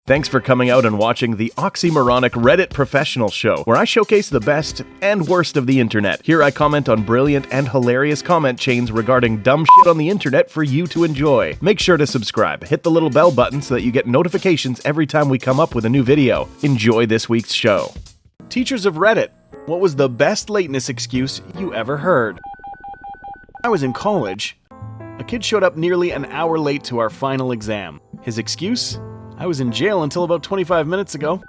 Thanks for coming out and watching the oxymoronic Reddit professional show, where I showcase the best and worst of the internet. Here I comment on brilliant and hilarious comment chains regarding dumb shit on the internet for you to enjoy. Make sure to subscribe, hit the little bell button so that you get notifications every time we come up with a new video. Enjoy this week's show. Teachers of Reddit, what was the best lateness excuse you ever heard? I was in college. A kid showed up nearly an hour late to our final exam. His excuse? I was in jail until about 25 minutes ago.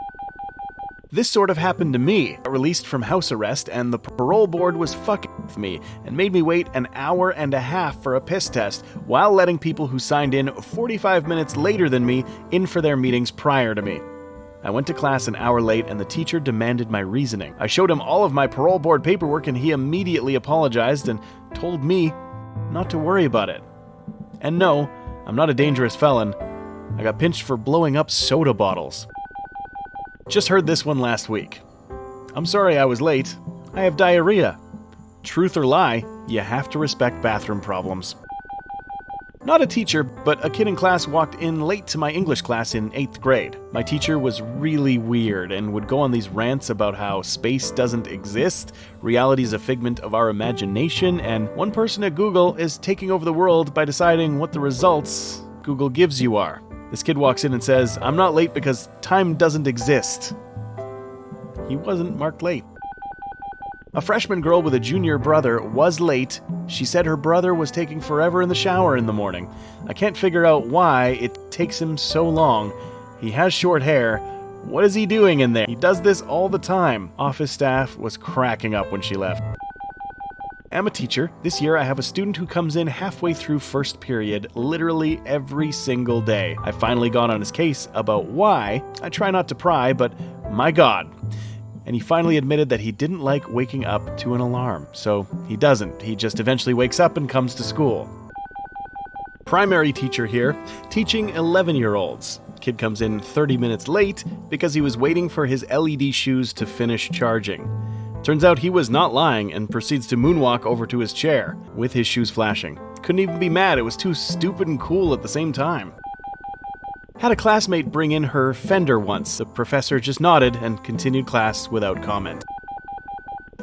This sort of happened to me. I got released from house arrest and the parole board was fucking with me and made me wait an hour and a half for a piss test while letting people who signed in 45 minutes later than me in for their meetings prior to me. I went to class an hour late and the teacher demanded my reasoning. I showed him all of my parole board paperwork and he immediately apologized and told me not to worry about it. And no, I'm not a dangerous felon. I got pinched for blowing up soda bottles. Just heard this one last week. I'm sorry I was late. I have diarrhea. Truth or lie, you have to respect bathroom problems. Not a teacher, but a kid in class walked in late to my English class in 8th grade. My teacher was really weird and would go on these rants about how space doesn't exist, reality is a figment of our imagination, and one person at Google is taking over the world by deciding what the results Google gives you are. This kid walks in and says, "I'm not late because time doesn't exist." He wasn't marked late. A freshman girl with a junior brother was late. She said her brother was taking forever in the shower in the morning. I can't figure out why it takes him so long. He has short hair. What is he doing in there? He does this all the time. Office staff was cracking up when she left. I'm a teacher. This year I have a student who comes in halfway through first period literally every single day. I finally got on his case about why. I try not to pry, but my God. And he finally admitted that he didn't like waking up to an alarm. So he doesn't. He just eventually wakes up and comes to school. Primary teacher here, teaching 11-year-olds. Kid comes in 30 minutes late because he was waiting for his LED shoes to finish charging. Turns out he was not lying and proceeds to moonwalk over to his chair with his shoes flashing. Couldn't even be mad, it was too stupid and cool at the same time. Had a classmate bring in her fender once. The professor just nodded and continued class without comment.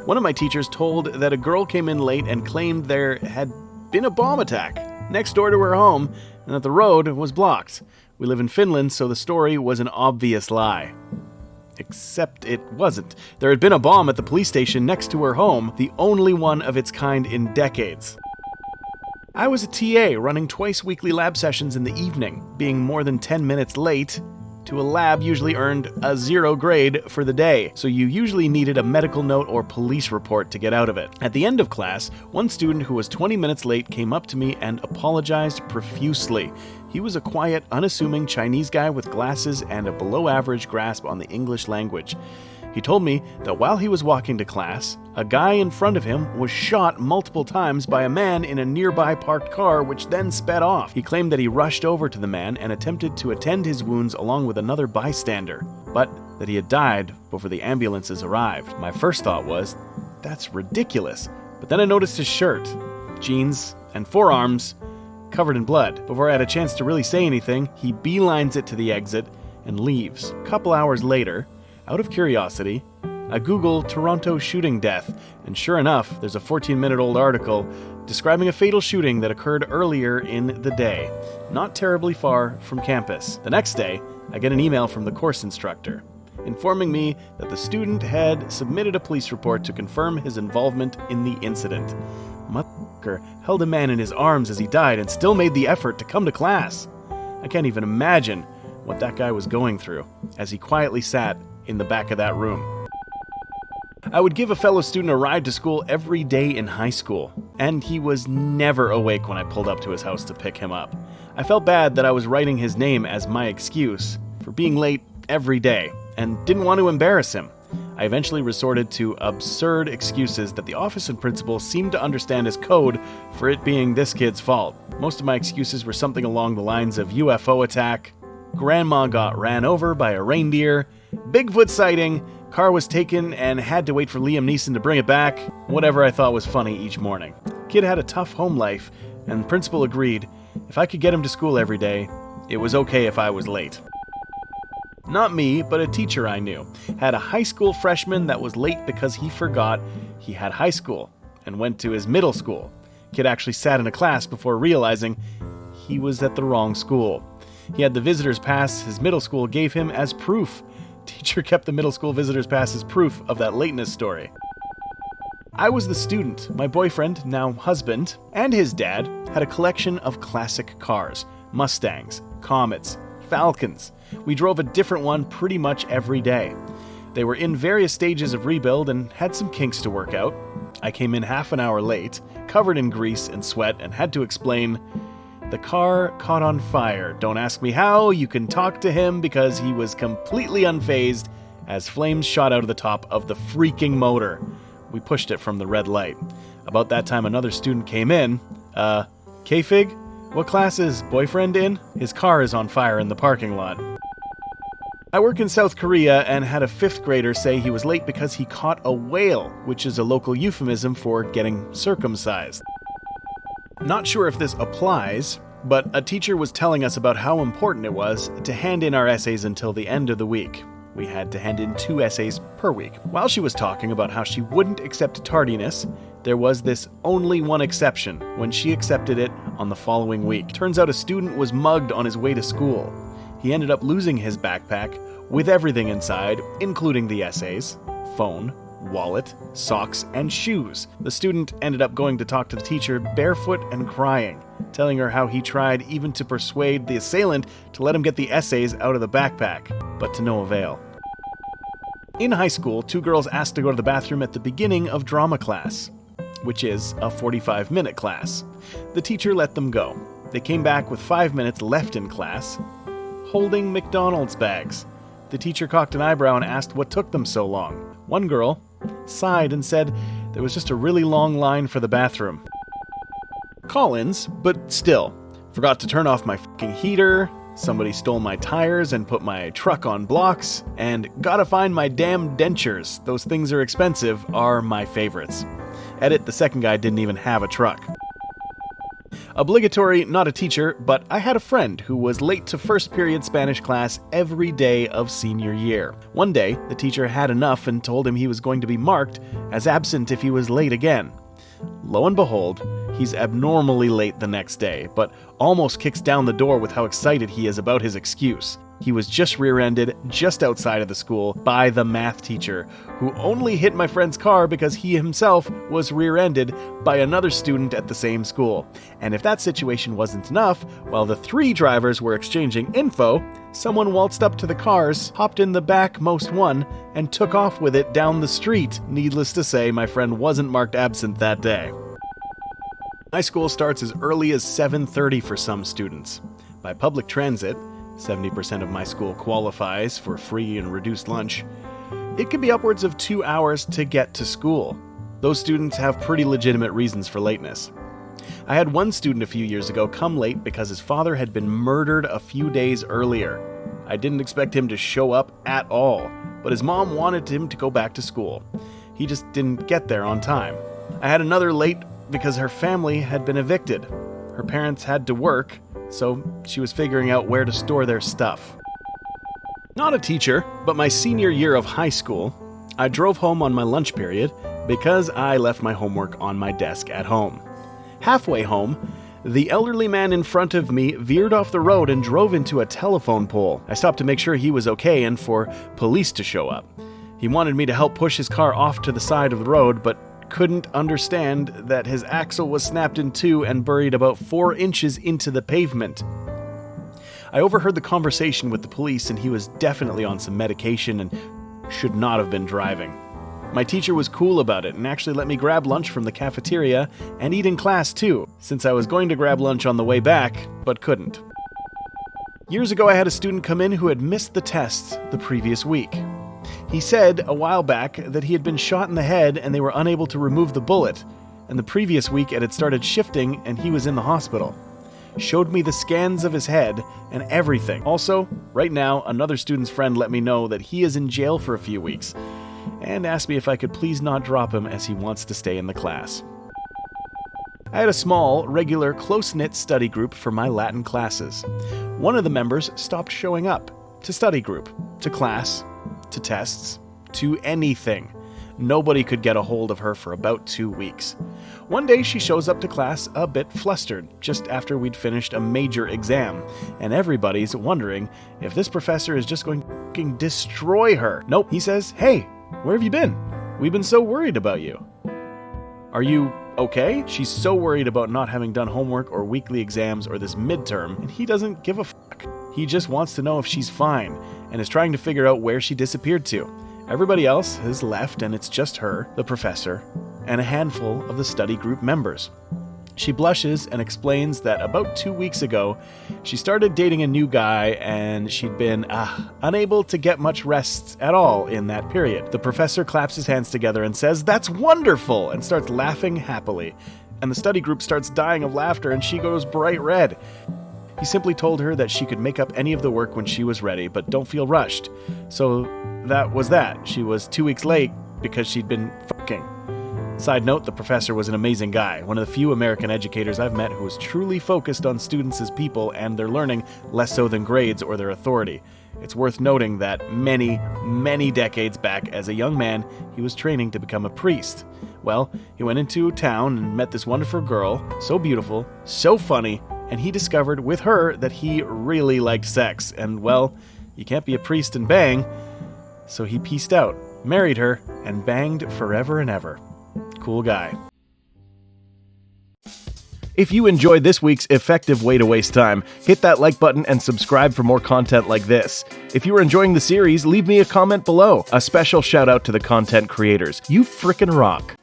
One of my teachers told that a girl came in late and claimed there had been a bomb attack next door to her home and that the road was blocked. We live in Finland, so the story was an obvious lie. Except it wasn't. There had been a bomb at the police station next to her home, the only one of its kind in decades. I was a TA running twice weekly lab sessions in the evening. Being more than 10 minutes late to a lab usually earned a 0 grade for the day, so you usually needed a medical note or police report to get out of it. At the end of class, one student who was 20 minutes late came up to me and apologized profusely. He was a quiet, unassuming Chinese guy with glasses and a below-average grasp on the English language. He told me that while he was walking to class, a guy in front of him was shot multiple times by a man in a nearby parked car, which then sped off. He claimed that he rushed over to the man and attempted to attend his wounds along with another bystander, but that he had died before the ambulances arrived. My first thought was, that's ridiculous. But then I noticed his shirt, jeans, and forearms covered in blood. Before I had a chance to really say anything, he beelines it to the exit and leaves. A couple hours later, out of curiosity, I Google Toronto shooting death, and sure enough, there's a 14-minute-old article describing a fatal shooting that occurred earlier in the day, not terribly far from campus. The next day, I get an email from the course instructor, informing me that the student had submitted a police report to confirm his involvement in the incident. Motherfucker held a man in his arms as he died and still made the effort to come to class. I can't even imagine what that guy was going through as he quietly sat in the back of that room. I would give a fellow student a ride to school every day in high school, and he was never awake when I pulled up to his house to pick him up. I felt bad that I was writing his name as my excuse for being late every day, and didn't want to embarrass him. I eventually resorted to absurd excuses that the office and principal seemed to understand as code for it being this kid's fault. Most of my excuses were something along the lines of UFO attack, grandma got ran over by a reindeer, Bigfoot sighting, car was taken and had to wait for Liam Neeson to bring it back, whatever I thought was funny each morning. Kid had a tough home life, and principal agreed if I could get him to school every day, it was okay if I was late. Not me, but a teacher I knew had a high school freshman that was late because he forgot he had high school and went to his middle school. Kid actually sat in a class before realizing he was at the wrong school. He had the visitor's pass his middle school gave him as proof. Teacher kept the middle school visitor's pass as proof of that lateness story. I was the student. My boyfriend, now husband, and his dad had a collection of classic cars. Mustangs, Comets, Falcons. We drove a different one pretty much every day. They were in various stages of rebuild and had some kinks to work out. I came in half an hour late, covered in grease and sweat, and had to explain, "The car caught on fire. Don't ask me how, you can talk to him," because he was completely unfazed as flames shot out of the top of the freaking motor. We pushed it from the red light. About that time, another student came in. K-Fig? What class is boyfriend in? His car is on fire in the parking lot. I work in South Korea and had a 5th grader say he was late because he caught a whale, which is a local euphemism for getting circumcised. Not sure if this applies, but a teacher was telling us about how important it was to hand in our essays until the end of the week. We had to hand in 2 essays per week. While she was talking about how she wouldn't accept tardiness, there was this only one exception when she accepted it on the following week. Turns out a student was mugged on his way to school. He ended up losing his backpack with everything inside, including the essays, phone, wallet, socks, and shoes. The student ended up going to talk to the teacher barefoot and crying, telling her how he tried even to persuade the assailant to let him get the essays out of the backpack, but to no avail. In high school, 2 girls asked to go to the bathroom at the beginning of drama class, which is a 45-minute class. The teacher let them go. They came back with 5 minutes left in class, holding McDonald's bags. The teacher cocked an eyebrow and asked what took them so long. One girl sighed and said there was just a really long line for the bathroom. Call-ins, but still. Forgot to turn off my fucking heater, somebody stole my tires and put my truck on blocks, and gotta find my damn dentures, those things are expensive, are my favorites. Edit, the second guy didn't even have a truck. Obligatory, not a teacher, but I had a friend who was late to first period Spanish class every day of senior year. One day, the teacher had enough and told him he was going to be marked as absent if he was late again. Lo and behold, he's abnormally late the next day, but almost kicks down the door with how excited he is about his excuse. He was just rear-ended just outside of the school by the math teacher, who only hit my friend's car because he himself was rear-ended by another student at the same school. And if that situation wasn't enough, while the 3 drivers were exchanging info, someone waltzed up to the cars, hopped in the backmost one, and took off with it down the street. Needless to say, my friend wasn't marked absent that day. High school starts as early as 7:30 for some students. By public transit, 70% of my school qualifies for free and reduced lunch. It can be upwards of 2 hours to get to school. Those students have pretty legitimate reasons for lateness. I had one student a few years ago come late because his father had been murdered a few days earlier. I didn't expect him to show up at all, but his mom wanted him to go back to school. He just didn't get there on time. I had another late because her family had been evicted. Her parents had to work, so she was figuring out where to store their stuff. Not a teacher, but my senior year of high school, I drove home on my lunch period because I left my homework on my desk at home. Halfway home, the elderly man in front of me veered off the road and drove into a telephone pole. I stopped to make sure he was okay and for police to show up. He wanted me to help push his car off to the side of the road, but couldn't understand that his axle was snapped in 2 and buried about 4 inches into the pavement. I overheard the conversation with the police and he was definitely on some medication and should not have been driving. My teacher was cool about it and actually let me grab lunch from the cafeteria and eat in class too, since I was going to grab lunch on the way back, but couldn't. Years ago I had a student come in who had missed the tests the previous week. He said a while back that he had been shot in the head and they were unable to remove the bullet, and the previous week it had started shifting and he was in the hospital. Showed me the scans of his head and everything. Also, right now, another student's friend let me know that he is in jail for a few weeks, and asked me if I could please not drop him as he wants to stay in the class. I had a small, regular, close-knit study group for my Latin classes. One of the members stopped showing up. to study group, to class, to tests, to anything. Nobody could get a hold of her for about 2 weeks. One day she shows up to class a bit flustered, just after we'd finished a major exam, and everybody's wondering if this professor is just going to fucking destroy her. Nope, he says, "Hey, where have you been? We've been so worried about you." Are you okay? She's so worried about not having done homework or weekly exams or this midterm, and he doesn't give a fuck. He just wants to know if she's fine, and is trying to figure out where she disappeared to. Everybody else has left, and it's just her, the professor, and a handful of the study group members. She blushes and explains that about 2 weeks ago, she started dating a new guy and she'd been unable to get much rest at all in that period. The professor claps his hands together and says, "That's wonderful!" and starts laughing happily. And the study group starts dying of laughter and she goes bright red. He simply told her that she could make up any of the work when she was ready, but don't feel rushed. So that was that. She was 2 weeks late because she'd been fucking. Side note, the professor was an amazing guy, one of the few American educators I've met who was truly focused on students as people and their learning, less so than grades or their authority. It's worth noting that many, many decades back, as a young man, he was training to become a priest. Well, he went into town and met this wonderful girl, so beautiful, so funny, and he discovered with her that he really liked sex. And, well, you can't be a priest and bang, so he peaced out, married her, and banged forever and ever. Cool guy. If you enjoyed this week's effective way to waste time, hit that like button and subscribe for more content like this. If you are enjoying the series, leave me a comment below. A special shout out to the content creators. You frickin' rock.